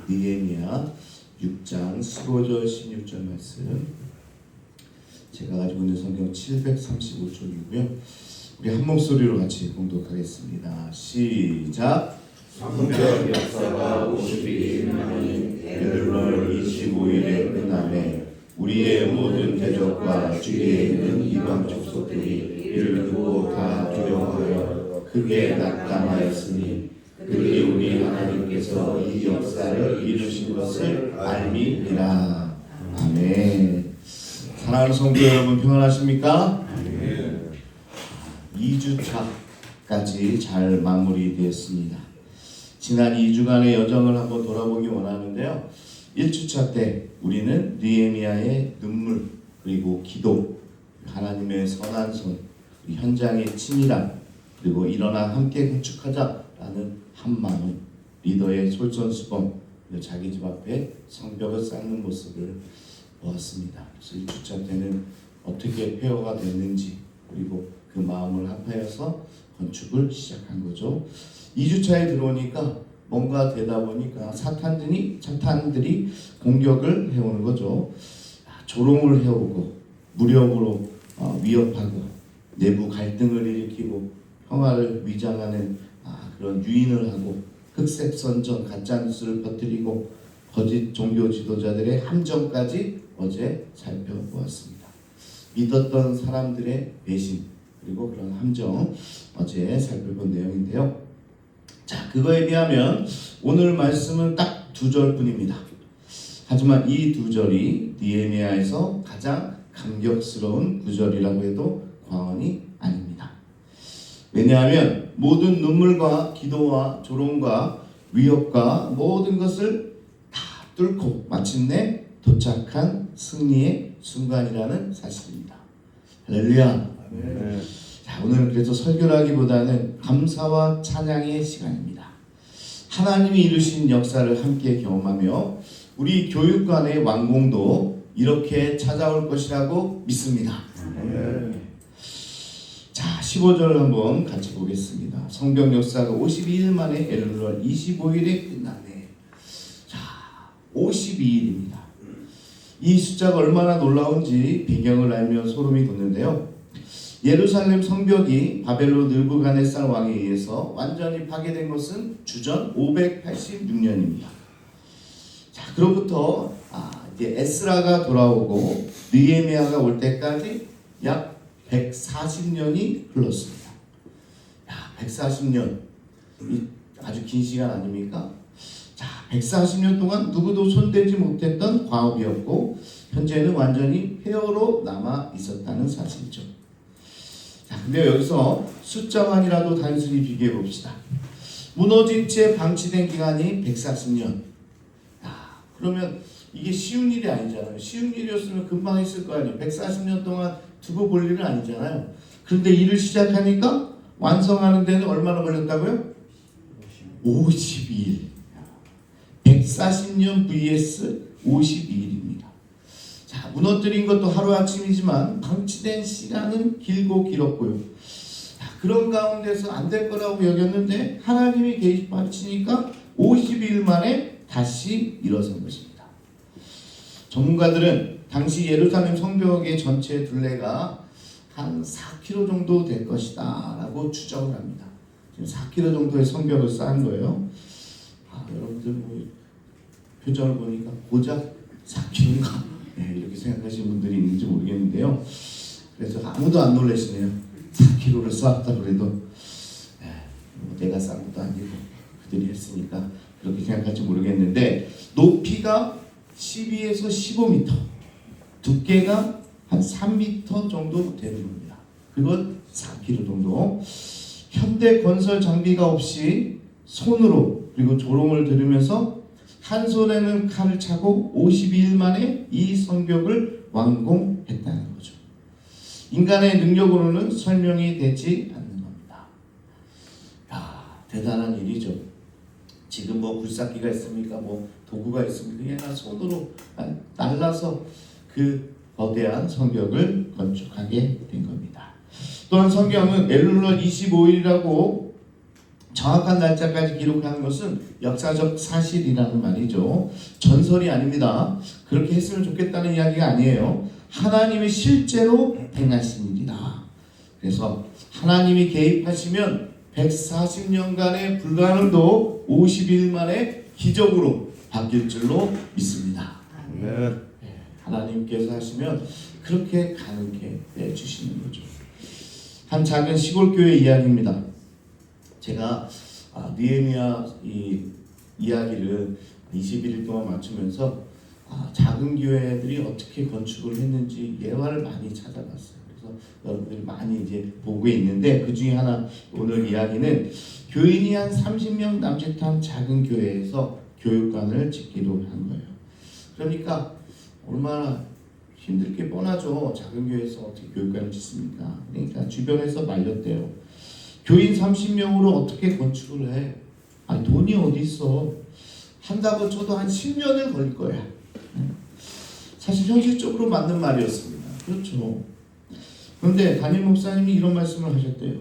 느헤미야 6장 15절 16절 말씀. 제가 가지고 있는 성경 735쪽이고요. 우리 한 목소리로 같이 봉독하겠습니다. 시작. 성경 역사가 52일 만인 엘룰월 25일에 끝나매 우리의 모든 대적과 주위에 있는 이방 족속들이 이를 듣고 다 두려워하여 크게 낙담하였으니 그들이 우리 하나님께서 이 역사를 이루신 것을 알미니라. 아멘. 사랑하는 성도 여러분, 평안하십니까? 2주차까지 잘 마무리되었습니다. 지난 2주간의 여정을 한번 돌아보기 원하는데요. 1주차 때 우리는 느헤미야의 눈물, 그리고 기도, 하나님의 선한 손, 현장의 치밀함, 그리고 일어나 함께 건축하자라는 한마음, 리더의 솔선수범, 자기 집 앞에 성벽을 쌓는 모습을 보았습니다. 그래서 1주차 때는 어떻게 폐허가 됐는지, 그리고 그 마음을 합하여서 건축을 시작한 거죠. 2주차에 들어오니까 뭔가 되다 보니까 사탄들이 공격을 해오는 거죠. 조롱을 해오고 무력으로 위협하고 내부 갈등을 일으키고 평화를 위장하는 그런 유인을 하고 흑색 선전, 가짜 뉴스를 퍼뜨리고 거짓 종교 지도자들의 함정까지 어제 살펴보았습니다. 믿었던 사람들의 배신, 그리고 그런 함정 어제 살펴본 내용인데요. 자, 그거에 비하면 오늘 말씀은 딱 2절뿐입니다. 하지만 이 2절이 느헤미야에서 가장 감격스러운 구절이라고 해도 과언이 아닙니다. 왜냐하면 모든 눈물과 기도와 조롱과 위협과 모든 것을 다 뚫고 마침내 도착한 승리의 순간이라는 사실입니다. 할렐루야. 자, 오늘은 그래서 설교라기보다는 감사와 찬양의 시간입니다. 하나님이 이루신 역사를 함께 경험하며 우리 교육관의 완공도 이렇게 찾아올 것이라고 믿습니다. 자, 15절을 한번 같이 보겠습니다. 성경 역사가 52일 만에 엘룰월 25일에 끝나네. 자, 52일입니다. 이 숫자가 얼마나 놀라운지 배경을 알면 소름이 돋는데요. 예루살렘 성벽이 바벨론 느부갓네살 왕에 의해서 완전히 파괴된 것은 주전 586년입니다. 자, 그로부터 이제 에스라가 돌아오고 느헤미야가 올 때까지 약 140년이 흘렀습니다. 140년, 아주 긴 시간 아닙니까? 자, 140년 동안 누구도 손대지 못했던 과업이었고 현재는 완전히 폐허로 남아 있었다는 사실이죠. 자, 근데 여기서 숫자만이라도 단순히 비교해 봅시다. 무너진 채 방치된 기간이 140년. 그러면 이게 쉬운 일이 아니잖아요. 쉬운 일이었으면 금방 했을 거 아니에요. 140년 동안 두고 볼 일은 아니잖아요. 그런데 일을 시작하니까 완성하는 데는 얼마나 걸렸다고요? 52일. 140년 vs 52일입니다. 자, 무너뜨린 것도 하루아침이지만 방치된 시간은 길었고요. 자, 그런 가운데서 안 될 거라고 여겼는데 하나님이 개입하시니까 52일 만에 다시 일어선 것입니다. 전문가들은 당시 예루살렘 성벽의 전체 둘레가 한 4km 정도 될 것이다 라고 추정을 합니다. 지금 4km 정도의 성벽을 쌓은 거예요. 여러분들 뭐 표정을 보니까 고작 4km인가? 이렇게 생각하시는 분들이 있는지 모르겠는데요. 그래서 아무도 안 놀라시네요. 4km를 쌓았다 그래도 내가 쌓은 것도 아니고 그들이 했으니까 그렇게 생각할지 모르겠는데, 높이가 12에서 15m, 두께가 한 3m 정도 되는 겁니다. 그건 4km 정도. 현대 건설 장비가 없이 손으로, 그리고 조롱을 들으면서 한 손에는 칼을 차고 52일 만에 이 성벽을 완공했다는 거죠. 인간의 능력으로는 설명이 되지 않는 겁니다. 대단한 일이죠. 지금 뭐 굴삭기가 있습니까? 뭐 도구가 있습니까? 그냥 손으로 날라서 그 거대한 성벽을 건축하게 된 겁니다. 또한 성경은 엘룰월 25일이라고 정확한 날짜까지 기록한 것은 역사적 사실이라는 말이죠. 전설이 아닙니다. 그렇게 했으면 좋겠다는 이야기가 아니에요. 하나님이 실제로 행하신 일이다. 그래서 하나님이 개입하시면 140년간의 불가능도 50일 만에 기적으로 바뀔 줄로 믿습니다. 하나님께서 하시면 그렇게 가능케 해주시는 거죠. 한 작은 시골 교회 이야기입니다. 제가 느헤미야 이 이야기를 21일 동안 맞추면서 작은 교회들이 어떻게 건축을 했는지 예화를 많이 찾아봤어요. 그래서 여러분들이 많이 이제 보고 있는데 그 중에 하나 오늘 이야기는 교인이 한 30명 남짓한 작은 교회에서 교육관을 짓기로 한 거예요. 그러니까 얼마나 힘들 게 뻔하죠. 작은 교회에서 어떻게 교육관을 짓습니까? 그러니까 주변에서 말렸대요. 교인 30명으로 어떻게 건축을 해? 돈이 어디 있어? 한다고 쳐도 한 10년을 걸릴 거야. 사실 현실적으로 맞는 말이었습니다. 그렇죠. 그런데 담임 목사님이 이런 말씀을 하셨대요.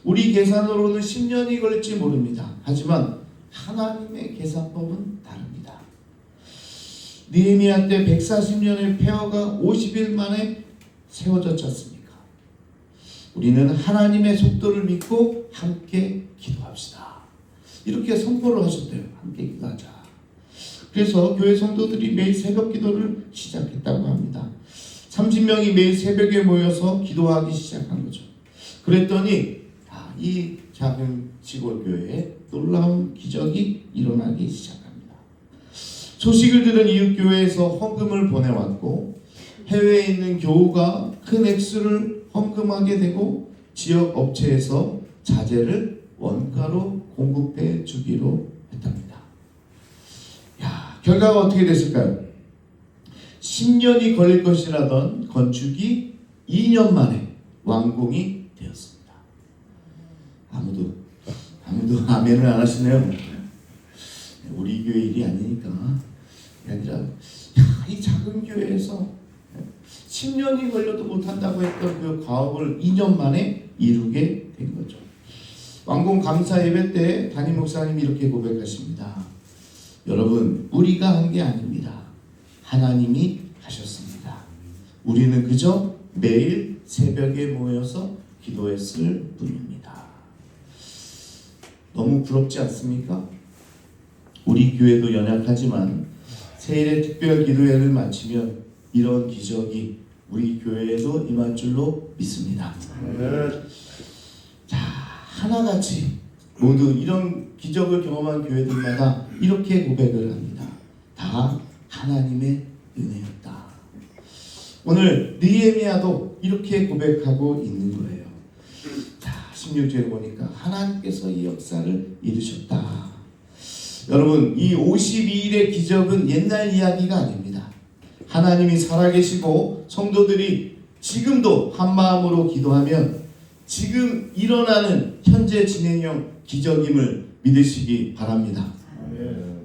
우리 계산으로는 10년이 걸릴지 모릅니다. 하지만 하나님의 계산법은 다릅니다. 느헤미야 때 140년의 폐허가 50일 만에 세워졌지 않습니까? 우리는 하나님의 속도를 믿고 함께 기도합시다. 이렇게 선포를 하셨대요. 함께 기도하자. 그래서 교회 성도들이 매일 새벽 기도를 시작했다고 합니다. 30명이 매일 새벽에 모여서 기도하기 시작한 거죠. 그랬더니 이 작은 시골 교회에 놀라운 기적이 일어나기 시작합니다. 소식을 들은 이웃 교회에서 헌금을 보내왔고 해외에 있는 교우가 큰 액수를 헌금하게 되고 지역 업체에서 자재를 원가로 공급해 주기로 했답니다. 결과가 어떻게 됐을까요? 10년이 걸릴 것이라던 건축이 2년 만에 완공이 되었습니다. 아무도 아멘을 안 하시네요. 우리 교회 일이 아니니까. 아니라 이 작은 교회에서 10년이 걸려도 못한다고 했던 그 과업을 2년 만에 이루게 된 거죠. 완공 감사 예배 때 담임 목사님이 이렇게 고백하십니다. 여러분, 우리가 한 게 아닙니다. 하나님이 하셨습니다. 우리는 그저 매일 새벽에 모여서 기도했을 뿐입니다. 너무 부럽지 않습니까? 우리 교회도 연약하지만 세일의 특별 기도회를 마치면 이런 기적이 우리 교회에도 임할 줄로 믿습니다. 자, 하나같이 모두 이런 기적을 경험한 교회들마다 이렇게 고백을 합니다. 다 하나님의 은혜였다. 오늘 느헤미야도 이렇게 고백하고 있는 거예요. 자, 16절에 보니까 하나님께서 이 역사를 이루셨다. 여러분, 이 52일의 기적은 옛날 이야기가 아닙니다. 하나님이 살아계시고 성도들이 지금도 한마음으로 기도하면 지금 일어나는 현재 진행형 기적임을 믿으시기 바랍니다.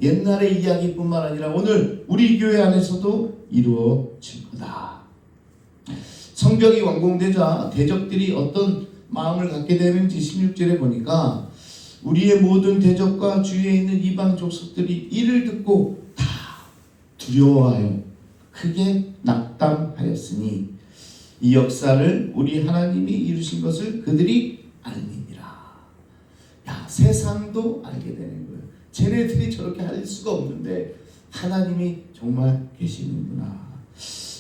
옛날의 이야기뿐만 아니라 오늘 우리 교회 안에서도 이루어질 거다. 성벽이 완공되자 대적들이 어떤 마음을 갖게 되는지 16절에 보니까 우리의 모든 대적과 주위에 있는 이방 족속들이 이를 듣고 다 두려워하여 크게 낙담하였으니 이 역사를 우리 하나님이 이루신 것을 그들이 알미니라. 세상도 알게 되는 거예요. 쟤네들이 저렇게 할 수가 없는데 하나님이 정말 계시는구나.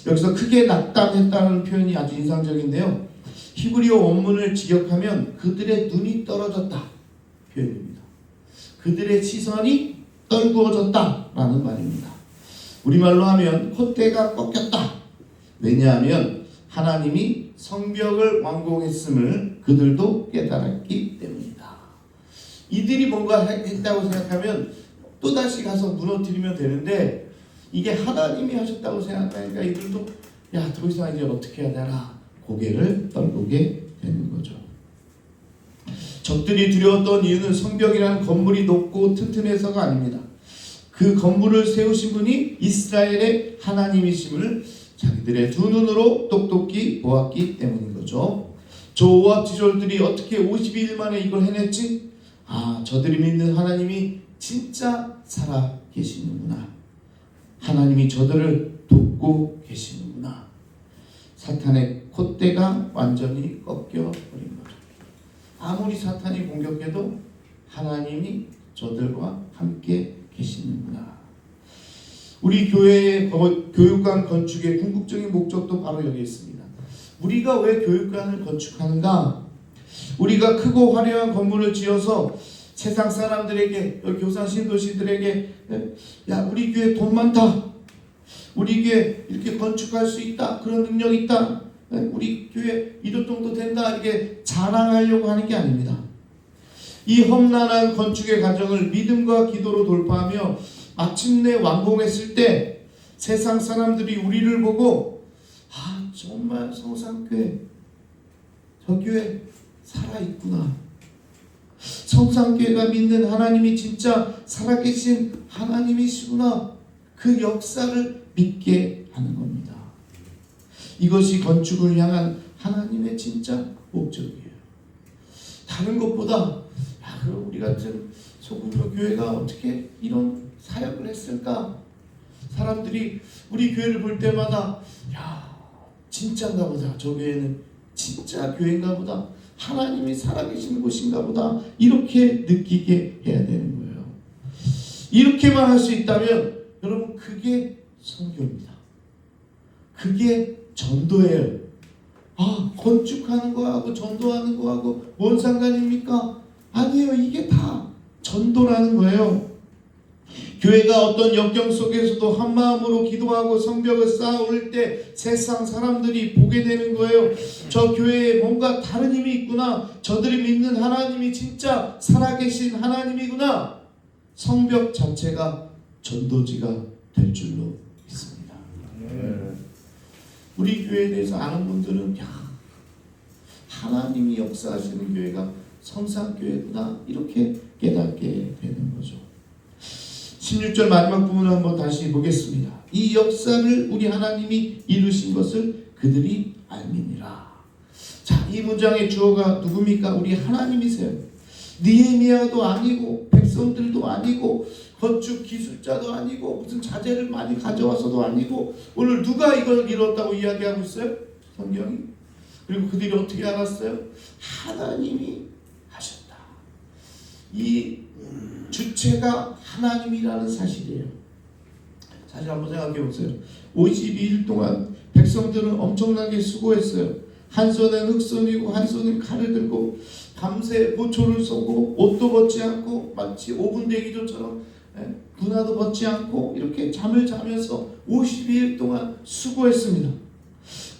여기서 크게 낙담했다는 표현이 아주 인상적인데요. 히브리어 원문을 직역하면 그들의 눈이 떨어졌다 표현입니다. 그들의 시선이 떨구어졌다라는 말입니다. 우리말로 하면 콧대가 꺾였다. 왜냐하면 하나님이 성벽을 완공했음을 그들도 깨달았기 때문이다. 이들이 뭔가 했다고 생각하면 또다시 가서 무너뜨리면 되는데 이게 하나님이 하셨다고 생각하니까 이들도 더 이상 이제 어떻게 해야 되나 고개를 떨구게 되는 거죠. 적들이 두려웠던 이유는 성벽이라는 건물이 높고 튼튼해서가 아닙니다. 그 건물을 세우신 분이 이스라엘의 하나님이심을 자기들의 두 눈으로 똑똑히 보았기 때문인 거죠. 저 오합지졸들이 어떻게 52일 만에 이걸 해냈지? 저들이 믿는 하나님이 진짜 살아 계시는구나. 하나님이 저들을 돕고 계시는구나. 사탄의 콧대가 완전히 꺾여버린 거죠. 아무리 사탄이 공격해도 하나님이 저들과 함께 계시는구나. 우리 교회의 교육관 건축의 궁극적인 목적도 바로 여기 있습니다. 우리가 왜 교육관을 건축하는가? 우리가 크고 화려한 건물을 지어서 세상 사람들에게, 교사 신도시들에게, 야, 우리 교회 돈 많다, 우리 교회 이렇게 건축할 수 있다, 그런 능력 있다, 우리 교회 이런 정도 된다, 이렇게 자랑하려고 하는 게 아닙니다. 이 험난한 건축의 과정을 믿음과 기도로 돌파하며 마침내 완공했을 때 세상 사람들이 우리를 보고 정말 성산교회, 저 교회 살아있구나, 성산교회가 믿는 하나님이 진짜 살아계신 하나님이시구나, 그 역사를 믿게 하는 겁니다. 이것이 건축을 향한 하나님의 진짜 목적이에요. 다른 것보다 그럼 우리 같은 소규모 교회가 어떻게 이런 사역을 했을까? 사람들이 우리 교회를 볼 때마다 진짜인가 보다, 저 교회는 진짜 교회인가 보다, 하나님이 살아계시는 곳인가 보다, 이렇게 느끼게 해야 되는 거예요. 이렇게만 할 수 있다면 여러분, 그게 선교입니다. 그게 전도예요. 건축하는 거하고 전도하는 거하고 뭔 상관입니까? 아니에요. 이게 다 전도라는 거예요. 교회가 어떤 역경 속에서도 한마음으로 기도하고 성벽을 쌓아올 때 세상 사람들이 보게 되는 거예요. 저 교회에 뭔가 다른 힘이 있구나, 저들이 믿는 하나님이 진짜 살아계신 하나님이구나. 성벽 자체가 전도지가 될 줄로 믿습니다. 우리 교회에 대해서 아는 분들은 하나님이 역사하시는 교회가 성산교회구나, 이렇게 깨닫게 되는 거죠. 16절 마지막 부분을 한번 다시 보겠습니다. 이 역사를 우리 하나님이 이루신 것을 그들이 알미니라. 자, 이 문장의 주어가 누굽니까? 우리 하나님이세요. 느헤미야도 아니고 백성들도 아니고 건축 기술자도 아니고 무슨 자재를 많이 가져와서도 아니고, 오늘 누가 이걸 이뤘다고 이야기하고 있어요? 성경이. 그리고 그들이 어떻게 알았어요? 하나님이 하셨다. 이 주체가 하나님이라는 사실이에요. 사실 한번 생각해 보세요. 52일 동안 백성들은 엄청나게 수고했어요. 한 손엔 흙손이고 한 손엔 칼을 들고 밤새 보초를 쏘고 옷도 벗지 않고 마치 5분 대기조처럼 군화도 벗지 않고 이렇게 잠을 자면서 52일 동안 수고했습니다.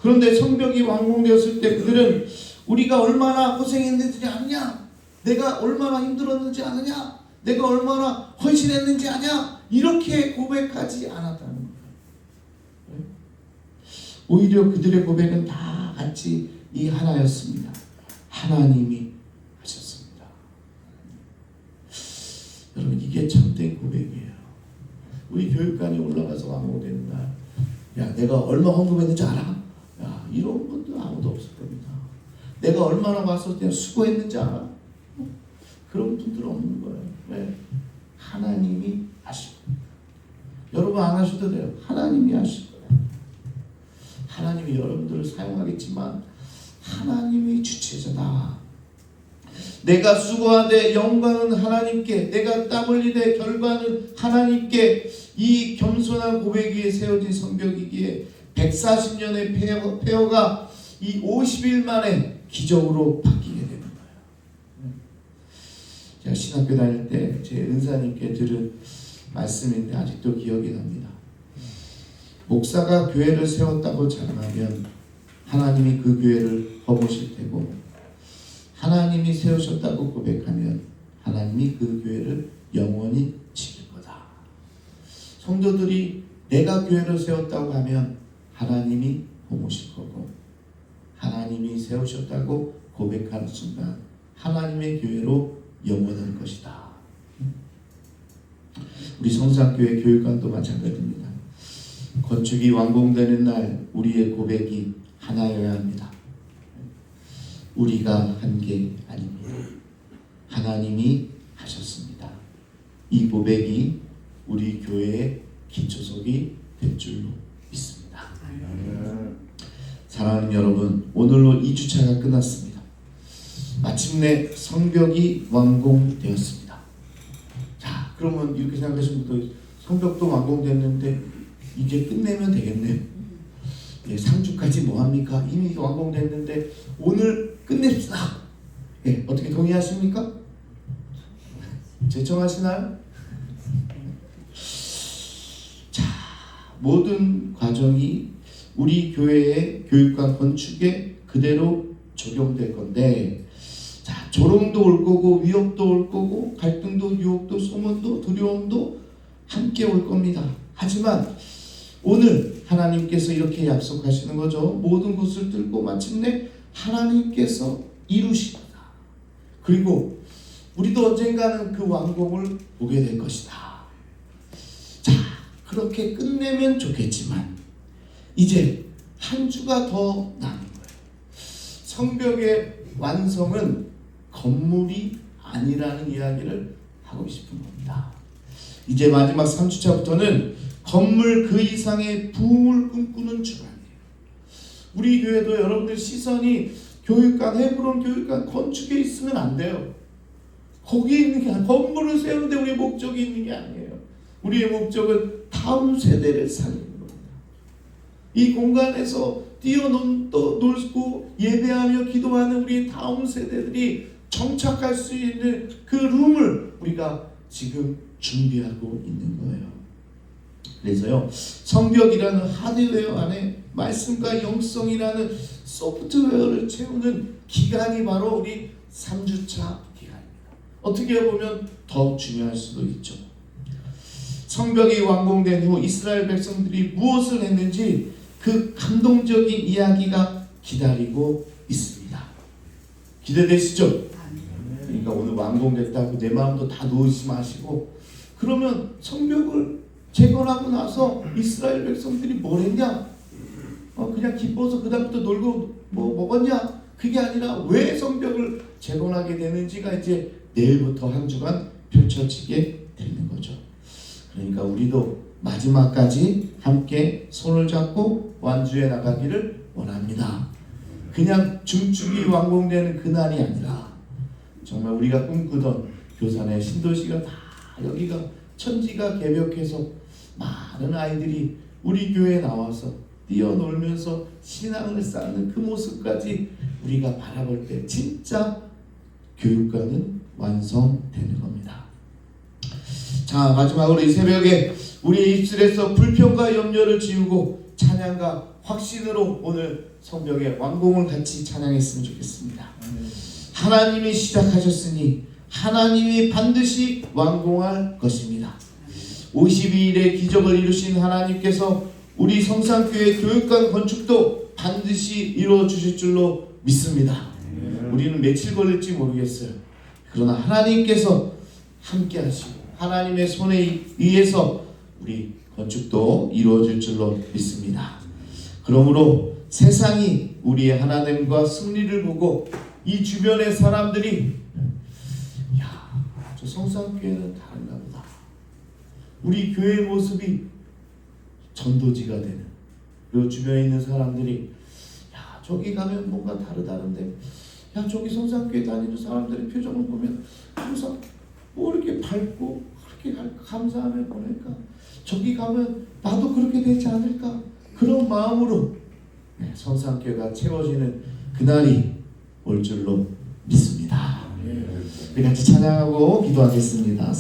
그런데 성벽이 완공되었을 때 그들은 우리가 얼마나 고생했는지 아느냐, 내가 얼마나 힘들었는지 아느냐, 내가 얼마나 헌신했는지 아냐, 이렇게 고백하지 않았다는 거예요. 오히려 그들의 고백은 다 같이 이 하나였습니다. 하나님이 하셨습니다. 여러분, 이게 참된 고백이에요. 우리 교육관이 올라가서 완공되는 날, 야, 내가 얼마 헌금했는지 알아? 야, 이런 분도 아무도 없을 겁니다. 내가 얼마나 왔을 때 수고했는지 알아? 그런 분들은 없는 거예요. 왜? 하나님이 하실 거예요. 여러분 안 하셔도 돼요. 하나님이 하실 거예요. 하나님이 여러분들을 사용하겠지만 하나님이 주체자다. 내가 수고하되 영광은 하나님께, 내가 땀 흘리되 결과는 하나님께. 이 겸손한 고백 위에 세워진 성벽이기에 140년의 폐허가 이 50일 만에 기적으로 바뀌게 되는 거예요. 제가 신학교 다닐 때 제 은사님께 들은 말씀인데 아직도 기억이 납니다. 목사가 교회를 세웠다고 자랑하면 하나님이 그 교회를 허무실 테고, 하나님이 세우셨다고 고백하면 하나님이 그 교회를 영원히 지킬 거다. 성도들이 내가 교회를 세웠다고 하면 하나님이 허무실 거고, 하나님이 세우셨다고 고백하는 순간 하나님의 교회로 영원할 것이다. 우리 성산교회 교육관도 마찬가지입니다. 건축이 완공되는 날 우리의 고백이 하나여야 합니다. 우리가 한 게 아닙니다. 하나님이 이 고백이 우리 교회의 기초석이 될 줄로 믿습니다. 사랑하는 여러분, 오늘로 2주차가 끝났습니다. 마침내 성벽이 완공되었습니다. 자, 그러면 이렇게 생각하시면 또 성벽도 완공됐는데 이제 끝내면 되겠네요. 예, 상주까지 뭐합니까? 이미 완공됐는데 오늘 끝냅시다. 예, 어떻게 동의하십니까? 제청하시나요? 자, 모든 과정이 우리 교회의 교육과 건축에 그대로 적용될 건데, 자, 조롱도 올 거고 위협도 올 거고 갈등도 유혹도 소문도 두려움도 함께 올 겁니다. 하지만 오늘 하나님께서 이렇게 약속하시는 거죠. 모든 것을 뚫고 마침내 하나님께서 이루십니다. 그리고 우리도 언젠가는 그 완공을 보게 될 것이다. 자, 그렇게 끝내면 좋겠지만 이제 한 주가 더 남은 거예요. 성벽의 완성은 건물이 아니라는 이야기를 하고 싶은 겁니다. 이제 마지막 3주차부터는 건물 그 이상의 부흥을 꿈꾸는 주간이에요. 우리 교회도 여러분들 시선이 교육관, 헤브론 교육관 건축에 있으면 안 돼요. 거기에 있는 게 아니라 건물을 세우는데 우리의 목적이 있는 게 아니에요. 우리의 목적은 다음 세대를 살리는 겁니다. 이 공간에서 뛰어놀고 예배하며 기도하는 우리 다음 세대들이 정착할 수 있는 그 룸을 우리가 지금 준비하고 있는 거예요. 그래서요, 성벽이라는 하드웨어 안에 말씀과 영성이라는 소프트웨어를 채우는 기간이 바로 우리 3주차 기간입니다. 어떻게 보면 더 중요할 수도 있죠. 성벽이 완공된 후 이스라엘 백성들이 무엇을 했는지 그 감동적인 이야기가 기다리고 있습니다. 기대되시죠? 그러니까 오늘 완공됐다고 내 마음도 다 놓으시 마시고, 그러면 성벽을 재건하고 나서 이스라엘 백성들이 뭘 했냐? 그냥 기뻐서 그 다음부터 놀고 뭐 먹었냐? 그게 아니라 왜 성벽을 재건하게 되는지가 이제 내일부터 한 주간 펼쳐지게 되는 거죠. 그러니까 우리도 마지막까지 함께 손을 잡고 완주해 나가기를 원합니다. 그냥 중축이 완공되는 그날이 아니라 정말 우리가 꿈꾸던 교산의 신도시가 다 여기가 천지가 개벽해서 많은 아이들이 우리 교회에 나와서 뛰어놀면서 신앙을 쌓는 그 모습까지 우리가 바라볼 때 진짜 교육과는 완성되는 겁니다. 자, 마지막으로 이 새벽에 우리의 입술에서 불평과 염려를 지우고 찬양과 확신으로 오늘 성벽의 완공을 같이 찬양했으면 좋겠습니다. 하나님이 시작하셨으니 하나님이 반드시 완공할 것입니다. 52일의 기적을 이루신 하나님께서 우리 성산교회 교육관 건축도 반드시 이루어 주실 줄로 믿습니다. 우리는 며칠 걸릴지 모르겠어요. 그러나 하나님께서 함께 하시고 하나님의 손에 의해서 우리 건축도 이루어질 줄로 믿습니다. 그러므로 세상이 우리의 하나됨과 승리를 보고 이 주변의 사람들이 야, 저 성산교회는 다른가 보다. 우리 교회의 모습이 전도지가 되는, 그리고 주변에 있는 사람들이 야, 저기 가면 뭔가 다르다는데, 야, 저기 성산교회 다니는 사람들의 표정을 보면 항상 뭐 이렇게 밝고 그렇게 감사하며 보낼까? 저기 가면 나도 그렇게 되지 않을까? 그런 마음으로 성산교회가 채워지는 그날이 올 줄로 믿습니다. 우리 같이 찬양하고 기도하겠습니다.